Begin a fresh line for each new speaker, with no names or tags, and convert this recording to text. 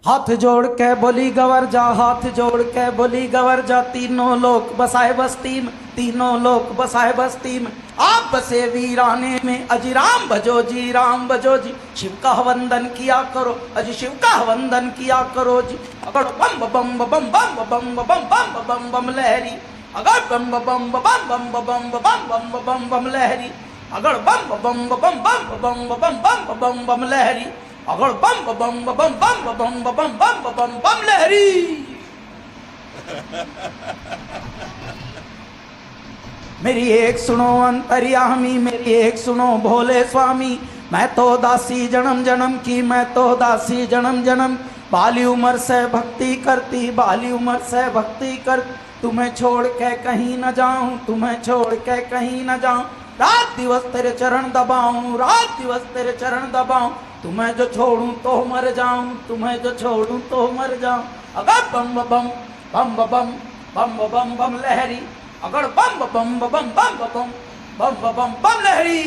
हाथ जोड़ के बोली गवर जा, हाथ जोड़ के बोली गवर जा, तीनों लोक बसाए बस्ती में, तीनों लोक बसाए बस्ती में। आप बसे वीराने में, अजी राम भजो जी, राम भजो जी। शिव का वंदन किया करो, अजी शिव का वंदन किया करो जी। अगर बम बम बम बम बम बम बम बम बम बम लहरी, अगर बम बम बम बम बम बम बम बम लहरी, अगर बम बम बम बम बम बम बम लहरी, अगर बम बम बम बम बम लहरी। मेरी एक सुनो अंतर्यामी, मेरी एक सुनो भोले स्वामी। मैं तो दासी जन्म जन्म की, मैं तो दासी जन्म जन्म। बाली उम्र से भक्ति करती, बाली उम्र से भक्ति कर। तुम्हें छोड़ के कहीं न जाऊं, तुम्हें छोड़ के कहीं न जाऊं। रात दिवस तेरे चरण दबाऊं, रात दिवस तेरे चरण दबाऊं। तुम्हें जो छोड़ूं तो मर जाऊं, तुम्हें जो छोड़ूं तो मर जाऊं। अगर बम बम बम बम बम बम बम लहरी, अगर बम बम बम बम बम बम बम लहरी।